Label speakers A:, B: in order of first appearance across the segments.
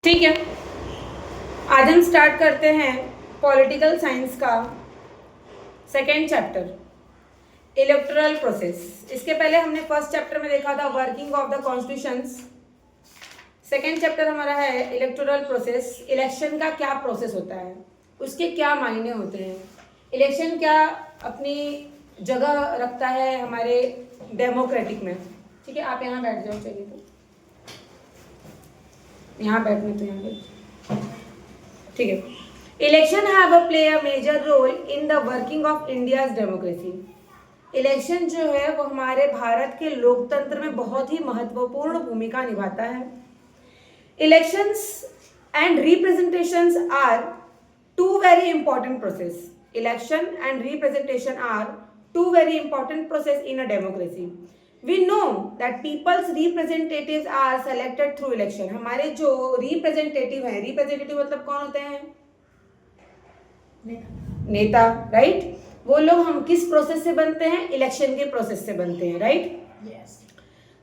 A: ठीक है, आज हम स्टार्ट करते हैं पॉलिटिकल साइंस का सेकेंड चैप्टर, इलेक्टोरल प्रोसेस। इसके पहले हमने फर्स्ट चैप्टर में देखा था working of the constitutions. Second chapter हमारा है इलेक्टोरल प्रोसेस। इलेक्शन का क्या प्रोसेस होता है, उसके क्या मायने होते हैं, इलेक्शन क्या अपनी जगह रखता है हमारे डेमोक्रेटिक में। ठीक है, आप यहाँ बैठ जाओ, चाहिए तो यहाँ बैठने तो यहाँ बैठ। ठीक है, election have a play a major role in the working of India's democracy. Election जो है वो हमारे भारत के लोकतंत्र में बहुत ही महत्वपूर्ण भूमिका निभाता है। Elections and representations are two very important process. Election and representation are two very important process in a democracy. We know that people's representatives are selected through election। हमारे जो रिप्रेजेंटेटिव हैं, रिप्रेजेंटेटिव मतलब कौन होते हैं? नेता, राइट? वो लोग हम किस प्रोसेस से बनते हैं? इलेक्शन के प्रोसेस से बनते हैं, right?
B: Yes.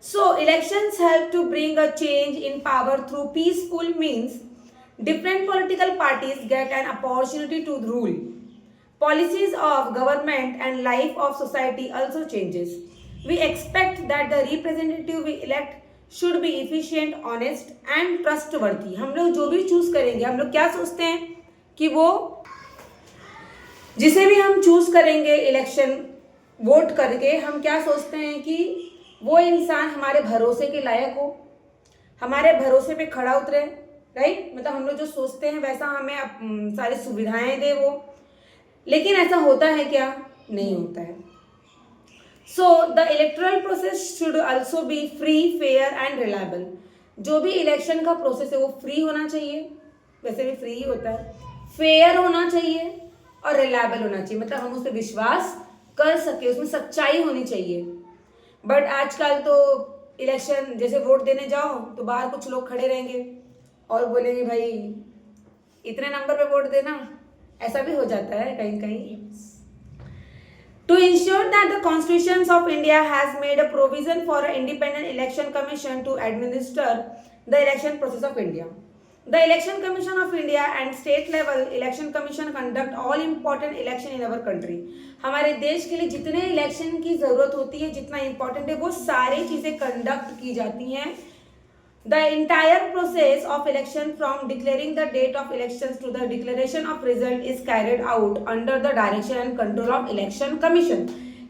A: So elections help to bring a change in power through peaceful means. Different political parties get an opportunity to rule. Policies of government and life of society also changes. We expect that the representative we elect should be efficient, honest and trustworthy। हम लोग जो भी choose करेंगे, हम लोग क्या सोचते हैं कि वो जिसे भी हम चूज करेंगे इलेक्शन वोट करके, हम क्या सोचते हैं कि वो इंसान हमारे भरोसे के लायक हो, हमारे भरोसे पे खड़ा उतरे, राइट? मतलब हम लोग जो सोचते हैं वैसा हमें सारी सुविधाएं दे वो। लेकिन ऐसा होता है क्या? नहीं होता है। So the electoral process should also be free, fair and reliable। जो भी इलेक्शन का प्रोसेस है वो फ्री होना चाहिए, वैसे भी फ्री ही होता है, फेयर होना चाहिए और रिलायबल होना चाहिए, मतलब हम उस पर विश्वास कर सके, उसमें सच्चाई होनी चाहिए। बट आजकल तो इलेक्शन जैसे वोट देने जाओ तो बाहर कुछ लोग खड़े रहेंगे और बोलेंगे भाई इतने नंबर पे वोट देना, ऐसा भी हो जाता है कहीं कहीं। To ensure that the Constitution of India has made a provision for an independent election commission to administer the election process of India. The Election Commission of India and state level election commission conduct all important election in our country। हमारे देश के लिए जितने election की जरूरत होती है, जितना इम्पोर्टेंट है, वो सारी चीजें कंडक्ट की जाती हैं। The entire process of election from declaring the date of elections to the declaration of result is carried out under the direction and control of election commission।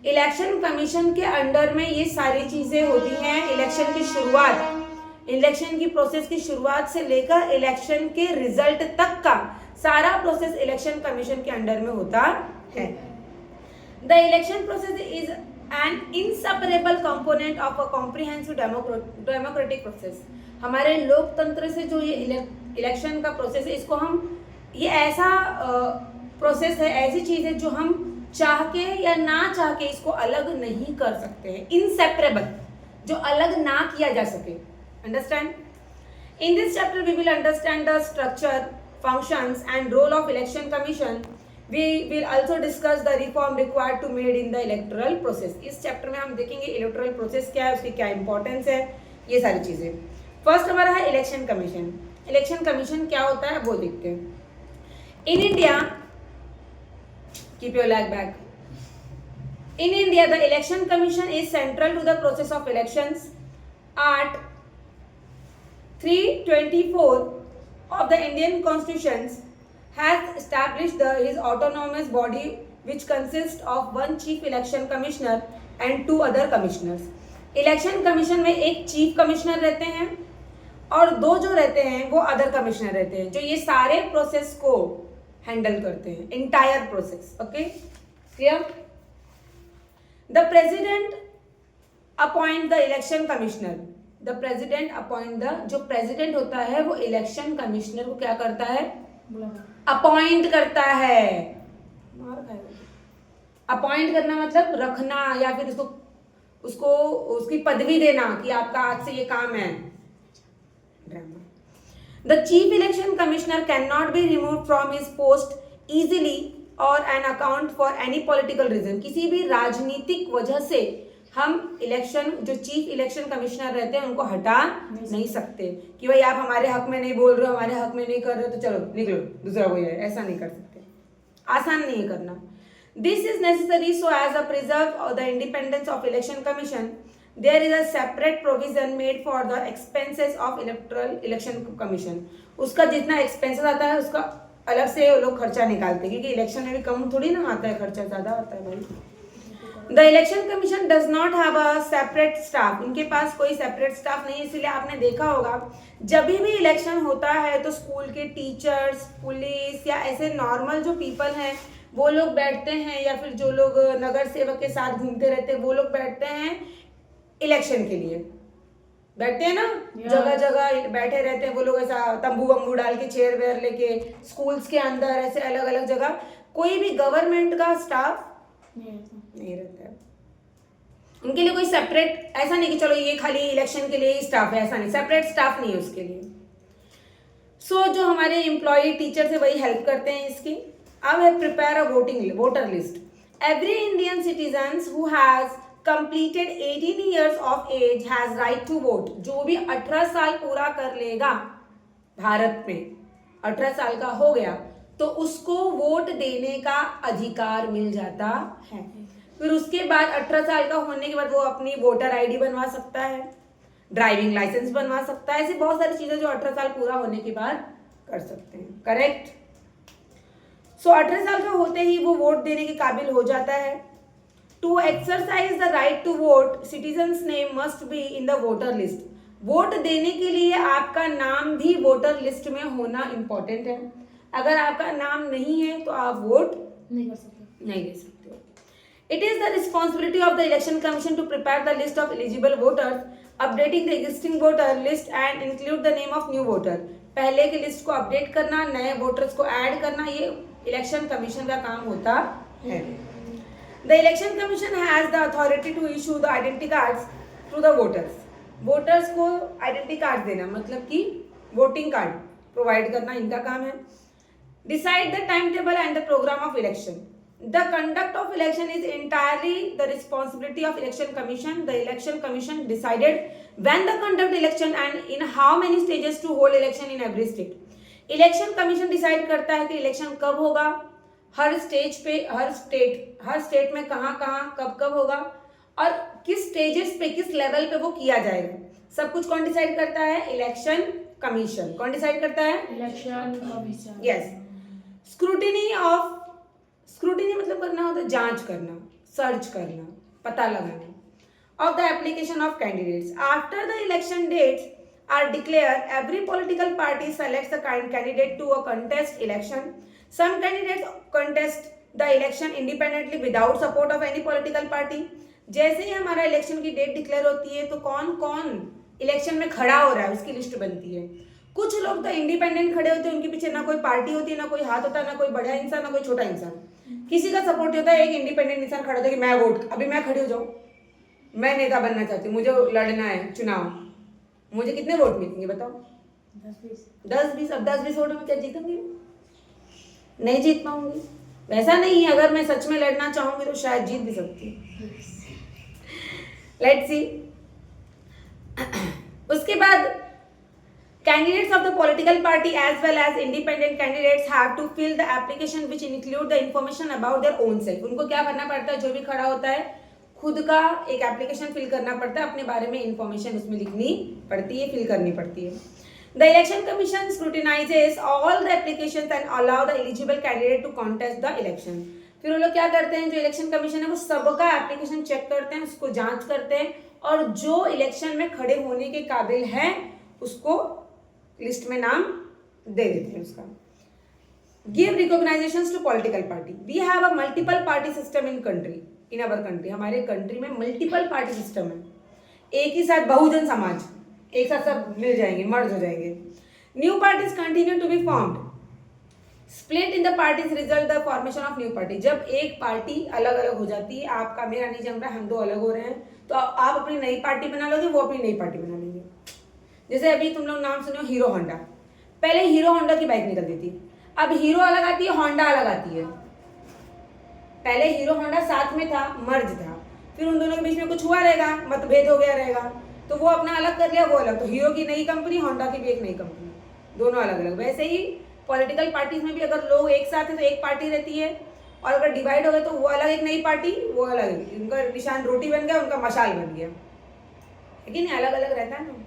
A: Election commission के under में ये सारी चीजें होती हैं। इलेक्शन की शुरुआत, election की प्रोसेस की शुरुआत से लेकर इलेक्शन के रिजल्ट तक का सारा प्रोसेस इलेक्शन कमीशन के अंडर में होता है। The election process is an inseparable component of a comprehensive democratic process। हमारे लोकतंत्र से जो ये इलेक्शन का प्रोसेस है, इसको हम, ये ऐसा प्रोसेस है, ऐसी चीज है जो हम चाह के या ना चाह के इसको अलग नहीं कर सकते हैं। इनसेपरेबल, जो अलग ना किया जा सके। Understand? In this chapter we will understand the structure, functions and role of election commission. We will also discuss the reform required to made in the electoral process। इस चैप्टर में हम देखेंगे इलेक्टोरल प्रोसेस क्या है, उसकी क्या importance है, ये सारी चीजें। फर्स्ट हमारा है इलेक्शन कमीशन। इलेक्शन कमीशन क्या होता है वो देखते हैं। In India, keep your leg back. In India the election commission is central to the process of elections. Art 324 of the Indian Constitution has established his autonomous body which consists of one chief election commissioner and two other commissioners। Election commission में एक chief commissioner रहते हैं और दो जो रहते हैं वो अदर कमिश्नर रहते हैं, जो ये सारे प्रोसेस को हैंडल करते हैं, entire process. Okay, clear? The president appoint the election commissioner. The president appoint the, जो प्रेसिडेंट होता है वो इलेक्शन कमिश्नर को क्या करता है? अपॉइंट करता है। अपॉइंट करना मतलब रखना या फिर उसको उसकी पदवी देना कि आपका आज से ये काम है। The chief election commissioner can not be remove from his post easily और an account for any political reason. किसी भी राजनीतिक वजह से हम इलेक्शन जो चीफ इलेक्शन कमिश्नर रहते हैं उनको हटा नहीं सकते कि भाई आप हमारे हक में नहीं बोल रहे हो, हमारे हक में नहीं कर रहे हो तो चलो निकलो दूसरा कोई है, ऐसा नहीं कर सकते, आसान नहीं है करना। This is necessary so as a preserve the independence of election commission there is a separate provision made for the expenses of electoral election commission. उसका जितना एक्सपेंसेस आता है उसका अलग से वो लोग खर्चा निकालते हैं, क्योंकि इलेक्शन में भी कम थोड़ी ना आता है, खर्चा ज़्यादा आता है भाई। The election commission does not have a separate staff, उनके पास कोई सेपरेट स्टाफ नहीं है। इसीलिए आपने देखा होगा जब भी इलेक्शन होता है तो स्कूल के टीचर्स, पुलिस या ऐसे नॉर्मल जो पीपल हैं वो लोग बैठते हैं, या फिर जो लोग नगर सेवक के साथ घूमते रहते हैं वो लोग बैठते हैं इलेक्शन के लिए, बैठते हैं ना, जगह जगह बैठे रहते हैं वो लोग, ऐसा तंबू वंबू डाल के चेयर वेयर लेके स्कूल्स के अंदर ऐसे अलग अलग जगह। कोई भी गवर्नमेंट का स्टाफ नहीं रहता है उनके लिए, कोई सेपरेट ऐसा नहीं कि चलो ये खाली इलेक्शन के लिए ही स्टाफ है, ऐसा नहीं, सेपरेट स्टाफ नहीं है उसके लिए। सो जो हमारे एम्प्लॉय टीचर है वही हेल्प करते हैं इसकी। अब है prepare a voter list. Every Indian citizen who has completed 18 years of age has right to vote। जो भी 18 साल पूरा कर लेगा भारत में, 18 साल का हो गया तो उसको वोट देने का अधिकार मिल जाता है। फिर उसके बाद 18 साल का होने के बाद वो अपनी वोटर आईडी बनवा सकता है, ड्राइविंग लाइसेंस बनवा सकता है, ऐसी बहुत सारी चीजें जो 18 साल पूरा होने के बाद कर सकते हैं। करेक्ट। सो 18 साल का होते ही वो वोट देने के काबिल हो जाता है। To exercise the right to vote, citizens name must be in the voter list। Vote देने के लिए आपका नाम भी वोटर लिस्ट में होना इम्पोर्टेंट है। अगर आपका नाम नहीं है तो आप वोट नहीं कर सकते, नहीं दे सकते। It is the responsibility of the election commission to prepare the list of eligible voters, updating the existing voter list and include the name of new voter। पहले की लिस्ट को अपडेट करना, नए वोटर्स को ऐड करना, ये election commission का काम होता है। The election commission has the authority to issue the identity cards to the voters। Voters को आइडेंटिटी कार्ड देना मतलब कि वोटिंग कार्ड प्रोवाइड करना इनका काम है। Decide the timetable and the program of election। The conduct of election is entirely the responsibility of election commission। The election commission decided when the conduct election and in how many stages to hold election in every state। Election commission decide करता है कि election कब होगा, हर stage पे, हर state में कहाँ कब कब होगा और किस स्टेजेस पे, किस लेवल पे वो किया जाएगा, सब कुछ कौन डिसाइड करता है? Election commission. कौन डिसाइड करता है? Election commission. यस। स्क्रूटिनी मतलब करना होता है जांच करना, सर्च करना, पता लगाना of the application of candidates. After the election dates are declared, every political party selects a candidate to a contest election। Some candidates contest the election independently without support of any political party। जैसे ही हमारा election की date declare होती है तो कौन कौन election में खड़ा हो रहा है उसकी लिस्ट बनती है। कुछ लोग तो इंडिपेंडेंट खड़े होते हैं, उनके पीछे ना कोई पार्टी होती है, ना कोई हाथ होता है, ना कोई बड़ा इंसान, ना कोई छोटा इंसान, किसी का सपोर्ट होता है। एक इंडिपेंडेंट इंसान खड़ा होता है कि मैं वोट, अभी मैं खड़ी हो जाऊँ, मैं नेता बनना चाहती हूँ, मुझे लड़ना है चुनाव, मुझे कितने वोट मिलेंगे बताओ? 10-20। अब 10-20 वोटों में क्या जीतूंगी? नहीं जीत पाऊंगी। वैसा नहीं है, अगर मैं सच में लड़ना चाहूंगी तो शायद जीत भी सकती हूँ। Let's see. उसके बाद candidates of the political party as well as independent candidates have to fill the application which include the information about their own self. उनको क्या करना पड़ता है? जो भी खड़ा होता है खुद का एक एप्लीकेशन फिल करना पड़ता है, अपने बारे में इंफॉर्मेशन उसमें लिखनी पड़ती है, फिल करनी पड़ती है। The election commission scrutinizes all the applications and allow the eligible candidate to contest the election. फिर वो लोग क्या करते हैं, जो इलेक्शन कमीशन है वो सबका एप्लीकेशन चेक करते हैं, उसको जांच करते हैं और जो इलेक्शन में खड़े होने के काबिल है उसको लिस्ट में नाम दे देते हैं उसका। Give recognitions to political party. We have a multiple party system in our country. हमारे कंट्री में मल्टीपल पार्टी सिस्टम है, एक ही साथ बहुजन समाज, एक साथ सब मिल जाएंगे, मर्ज हो जाएंगे। New parties continue to be formed. Split in the parties result the formation of new party. जब एक पार्टी अलग अलग हो जाती है, आपका मेरा नहीं जम रहा, हम दो अलग हो रहे हैं, तो आप अपनी नई पार्टी बना लोगे, वो अपनी नई पार्टी बना लेंगे। जैसे अभी तुम लोग नाम सुनो हीरो होंडा, पहले हीरो होंडा की बाइक निकलती थी, अब हीरो अलग आती है, होंडा अलग आती है। पहले हीरो होंडा साथ में था, मर्ज था, फिर उन दोनों के बीच में कुछ हुआ रहेगा, मतभेद हो गया रहेगा, तो वो अपना अलग कर लिया, वो अलग। तो हीरो की नई कंपनी, होंडा की भी एक नई कंपनी, दोनों अलग अलग। वैसे ही पॉलिटिकल पार्टीज में भी अगर लोग एक साथ हैं तो एक पार्टी रहती है, और अगर डिवाइड हो गए तो वो अलग एक नई पार्टी, वो अलग, उनका निशान रोटी बन गया, उनका मशाल बन गया, लेकिन अलग अलग रहता है ना।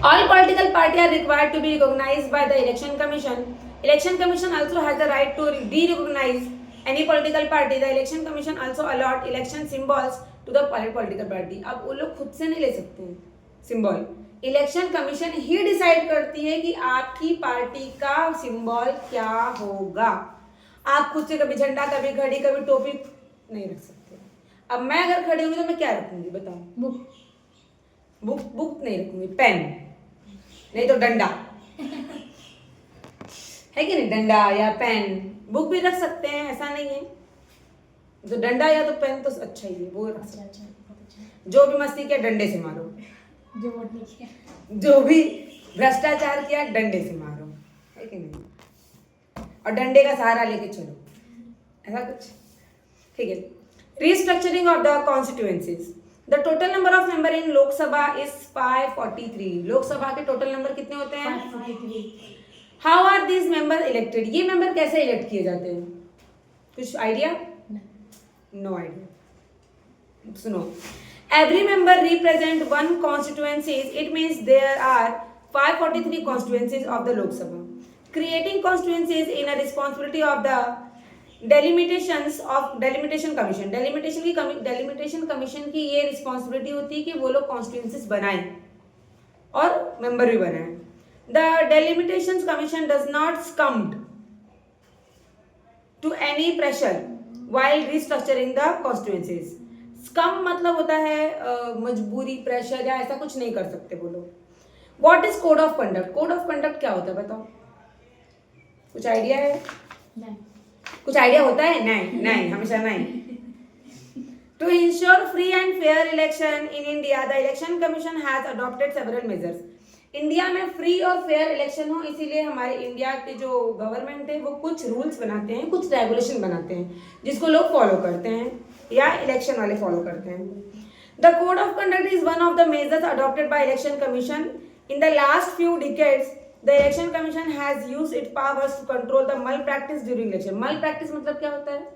A: All political parties are required to be recognized by the Election Commission. Election Commission also has the right to de-recognize any political party. The Election Commission also allot election symbols to the political party. अब वो लोग खुद से नहीं ले सकते हैं symbol, election commission ही decide करती है कि आपकी पार्टी का सिंबल क्या होगा। आप खुद से कभी झंडा, कभी घड़ी, कभी टोपी नहीं रख सकते। अब मैं अगर खड़ी होंगी तो मैं क्या रखूंगी बताओ? बुक नहीं रखूंगी, पेन, नहीं तो डंडा है कि नहीं, डंडा या पेन। बुक भी रख सकते हैं, ऐसा नहीं है, तो डंडा या तो पेन तो अच्छा ही है, वो रख सकते हैं। जो भी मस्ती किया डंडे से मारो,
B: जो वोट नहीं किया,
A: जो भी भ्रष्टाचार किया डंडे से मारो, है कि नहीं, और डंडे का सहारा लेके चलो, ऐसा कुछ। ठीक है, restructuring of the constituencies. The total number of member in Lok Sabha is 543। Lok Sabha के टोटल नंबर कितने होते हैं?
B: 543।
A: How are these member elected? ये मेंबर कैसे इलेक्ट किए जाते हैं? कुछ आइडिया? No idea. सुनो, every member represent one constituencies. It means there are 543 constituencies of the Lok Sabha. Creating constituencies in a responsibility of the delimitation commission. delimitation commission की ये responsibility होती है कि वो लोग कॉन्स्टिट्यूंसीज बनाएं और मेंबर भी बनाएं। The delimitation commission does not succumb to any pressure while restructuring the constituencies. Scum मतलब होता है मजबूरी, प्रेशर या ऐसा कुछ नहीं कर सकते वो लोग। What is code of conduct? Code of conduct क्या होता है बताओ? कुछ आइडिया है?
B: नहीं।
A: कुछ आइडिया होता है? नहीं, हमेशा नहीं। To ensure free and fair election in India, the election commission has adopted several measures. India में फ्री और फेयर इलेक्शन हो, इसीलिए हमारे इंडिया के जो गवर्नमेंट है वो कुछ रूल्स बनाते हैं, कुछ रेगुलेशन बनाते हैं, जिसको लोग फॉलो करते हैं या इलेक्शन वाले फॉलो करते हैं। The code of conduct is one of the measures adopted by election commission. In the last few decades the election commission has used its powers to control the malpractice during election. Malpractice मतलब क्या होता है?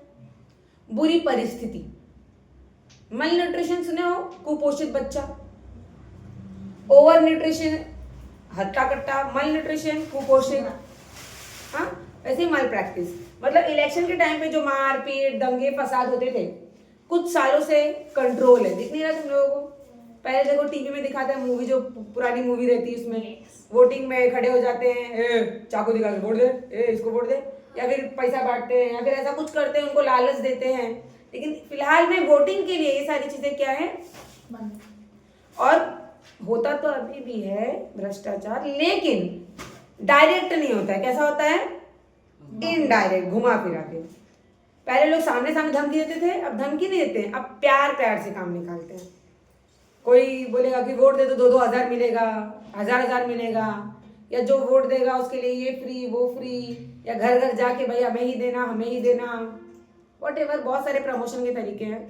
A: बुरी परिस्थिति। मल nutrition सुने हो? कुपोषित बच्चा। ओवर न्यूट्रिशन, हट्टा कट्टा। मल न्यूट्रिशन, कुपोषित। हाँ, ऐसे ही मल प्रैक्टिस मतलब इलेक्शन के टाइम पे जो मारपीट, दंगे फसाद होते थे, कुछ सालों से कंट्रोल है। दिख नहीं रहा तुम लोगों को? पहले देखो टीवी में दिखाता है मूवी, जो पुरानी मूवी रहती है उसमें वोटिंग में खड़े हो जाते हैं, चाकू दिखा के वोट दे, इसको वोट दे, या फिर पैसा बांटते हैं या फिर ऐसा कुछ करते हैं, उनको लालच देते हैं। लेकिन फिलहाल में वोटिंग के लिए ये सारी चीजें क्या है? बंद। और होता तो अभी भी है भ्रष्टाचार, लेकिन डायरेक्ट नहीं होता है। कैसा होता है? इनडायरेक्ट, घुमा फिरा के। पहले लोग सामने सामने धमकी देते थे, अब धमकी नहीं देते हैं, अब प्यार प्यार से काम निकालते हैं। कोई बोलेगा कि वोट दे तो 2-2 हज़ार मिलेगा, 1000 मिलेगा, या जो वोट देगा उसके लिए ये फ्री वो फ्री, या घर घर जाके भाई हमें ही देना, हमें ही देना, व्हाटएवर। बहुत सारे प्रमोशन के तरीके हैं।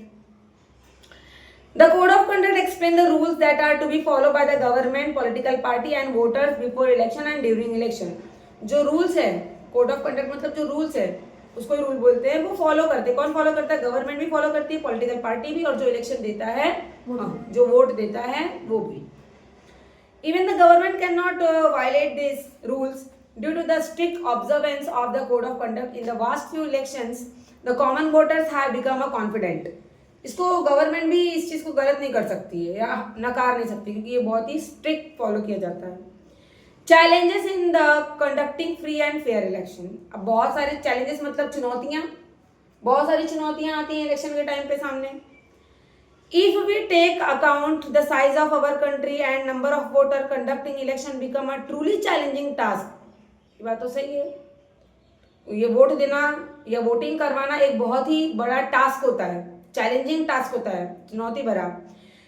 A: The code of conduct explain the rules that are to be followed by the government, political party and voters before election and during election. जो रूल्स है, कोड ऑफ कंडक्ट मतलब जो रूल्स है उसको रूल बोलते हैं, वो फॉलो करते हैं। कौन फॉलो करता है? गवर्नमेंट भी फॉलो करती है, पॉलिटिकल पार्टी भी, और जो इलेक्शन देता है, जो वोट देता है वो भी। Even the government can not violate this rules due to the strict observance of the code of conduct. In the vast few elections the common voters have become a confident. इसको government भी इस चीज को गलत नहीं कर सकती है या नकार नहीं सकती, क्योंकि ये बहुत ही स्ट्रिक्ट फॉलो किया जाता है। Challenges in the conducting free and fair election. अब बहुत सारे चैलेंजेस मतलब चुनौतियां, बहुत सारी चुनौतियां आती हैं इलेक्शन के टाइम पे सामने। If we take account the size of our country and number of voter, conducting election become a truly challenging task. ये बात तो सही है, ये वोट देना या वोटिंग करवाना एक बहुत ही बड़ा टास्क होता है, चैलेंजिंग टास्क होता है, चुनौती भरा।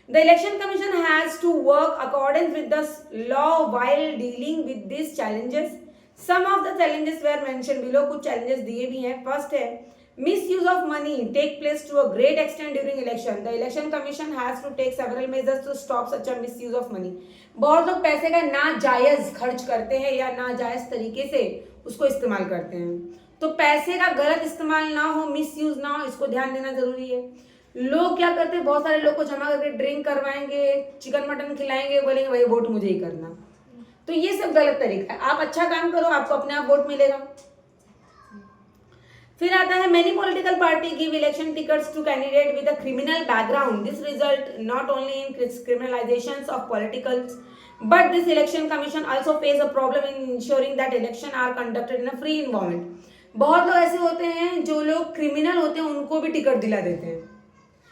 A: The Election Commission has to work according with the law while dealing with these challenges. Some of the challenges were mentioned below. कुछ challenges दिए भी हैं। फर्स्ट है Misuse of money take place to a great extent during election. The election commission has to take several measures to stop such a misuse of money. बहुत लोग पैसे का नाजायज खर्च करते हैं या नाजायज तरीके से उसको इस्तेमाल करते हैं, तो पैसे का गलत इस्तेमाल ना हो, मिसयूज ना हो, इसको ध्यान देना जरूरी है। लोग क्या करते हैं, बहुत सारे लोग को जमा करके ड्रिंक करवाएंगे, चिकन मटन खिलाएंगे, बोलेंगे भाई वोट मुझे ही करना, तो ये सब गलत तरीका है। आप अच्छा काम करो, आपको अपने आप वोट मिलेगा। फिर आता है many political party give election tickets to candidate with a criminal background. This result not only in criminalization of politicals but this election commission also face a problem in ensuring that election are conducted in a free environment. बहुत लोग ऐसे होते हैं जो लोग criminal होते हैं उनको भी टिकट दिला देते हैं,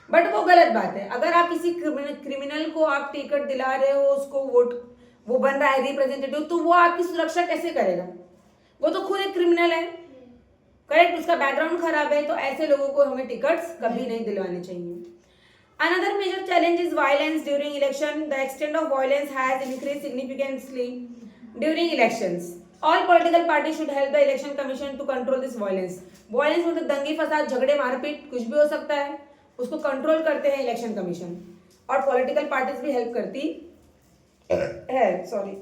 A: बट वो गलत बात है। अगर आप किसी क्रिमिनल को आप टिकट दिला रहे हो, उसको वोट वो बन रहा है रिप्रेजेंटेटिव, तो वो आपकी सुरक्षा कैसे करेगा? वो तो खुद एक क्रिमिनल है, करेक्ट, उसका बैकग्राउंड खराब है, तो ऐसे लोगों को हमें टिकट्स कभी नहीं दिलवाने चाहिए। Another major challenge is violence during election. The extent of violence has increased significantly during elections. All political parties should help the election commission to control this violence. Violence मतलब दंगे फसाद, झगड़े, मारपीट, कुछ भी हो सकता है, उसको कंट्रोल करते हैं इलेक्शन कमीशन, और पॉलिटिकल पार्टीज भी हेल्प करती है। Sorry,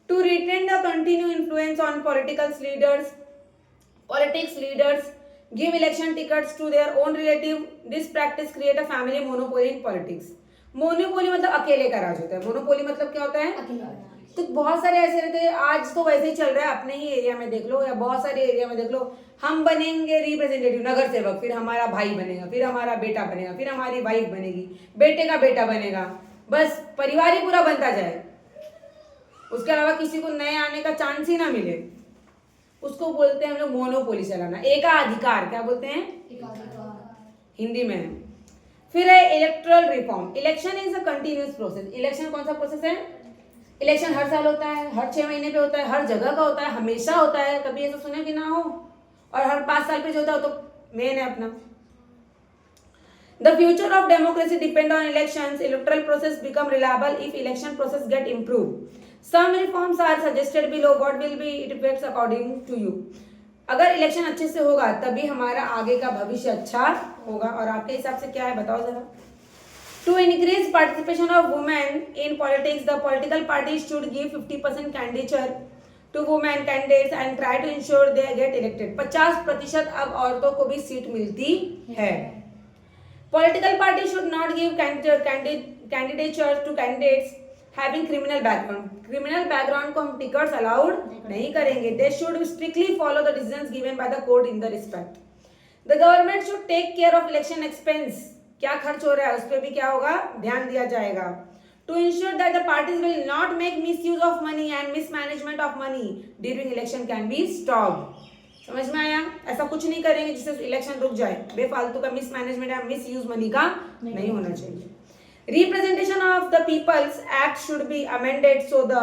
A: to retain the continue influence on politics leaders give election tickets to their own relative. This practice create a family monopoly in politics. Monopoly मतलब अकेले का राज होता है। मोनोपोली मतलब क्या होता है?
B: अकेला।
A: तो बहुत सारे ऐसे रहते हैं, आज तो वैसे ही चल रहा है, अपने ही एरिया में देख लो या बहुत सारे एरिया में देख लो, हम बनेंगे रिप्रेजेंटेटिव, नगर सेवक, फिर हमारा भाई बनेगा, फिर हमारा बेटा बनेगा, फिर हमारी वाइफ बनेगी, बेटे का बेटा बनेगा, बस परिवार ही पूरा बनता जाए, उसके अलावा किसी को नए आने का चांस ही ना मिले, उसको बोलते हैं हम लोग मोनोपोली चलाना, एकाधिकार। क्या बोलते हैं? हिंदी में है। फिर है electoral reform. Election is a continuous process. Election कौन सा प्रोसेस है? इलेक्शन हर साल होता है, हर 6 महीने पे होता है, हर जगह का होता है, हमेशा होता है, कभी ऐसा सुने कि ना हो, और हर 5 साल पे जो होता है तो मेन है अपना। The future of democracy depend on elections. Electoral process become reliable if election process get improved. Some reforms are suggested below. What will be its effects according to you? अगर इलेक्शन अच्छे से होगा तभी हमारा आगे का भविष्य अच्छा होगा, और आपके हिसाब से क्या है बताओ जरा। To increase participation of women in politics, the political parties should give 50% candidature to women candidates and try to ensure they get elected. 50% अब औरतों को भी सीट मिलती है। Political parties should not give candidature to candidates having criminal background. Criminal background को हम tickets allowed नहीं करेंगे। They should strictly follow the decisions given by the court in the respect. The government should take care of election expense. क्या खर्च हो रहा है उस पर भी क्या होगा? ध्यान दिया जाएगा। To ensure that the parties will not make misuse of money and mismanagement of money during election can be stopped. समझ में आया? ऐसा कुछ नहीं करेंगे जिससे इलेक्शन रुक जाए। बेफालतू का मिसमैनेजमेंट या मिसयूज मनी का नहीं होना चाहिए। Representation of the People's Act should be amended so the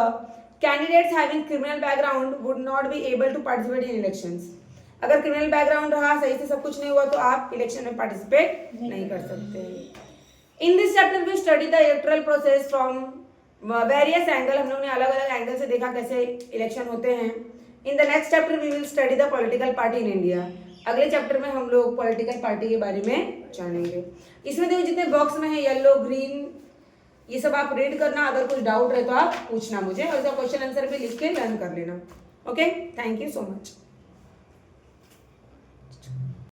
A: candidates having criminal background would not be able to participate in elections. अगर क्रिमिनल बैकग्राउंड रहा, सही से सब कुछ नहीं हुआ, तो आप इलेक्शन में पार्टिसिपेट नहीं कर सकते। In this chapter we study the electoral process from various angle. हम लोगों ने अलग अलग एंगल से देखा कैसे इलेक्शन होते हैं। In the next chapter we will study the political party in India. अगले चैप्टर में हम लोग पॉलिटिकल पार्टी के बारे में जानेंगे। इसमें देखो जितने बॉक्स में है येलो, ग्रीन, ये सब आप रीड करना। अगर कुछ डाउट रहे तो आप पूछना मुझे, और इसका क्वेश्चन आंसर भी लिख के लर्न कर लेना। Okay, thank you so much.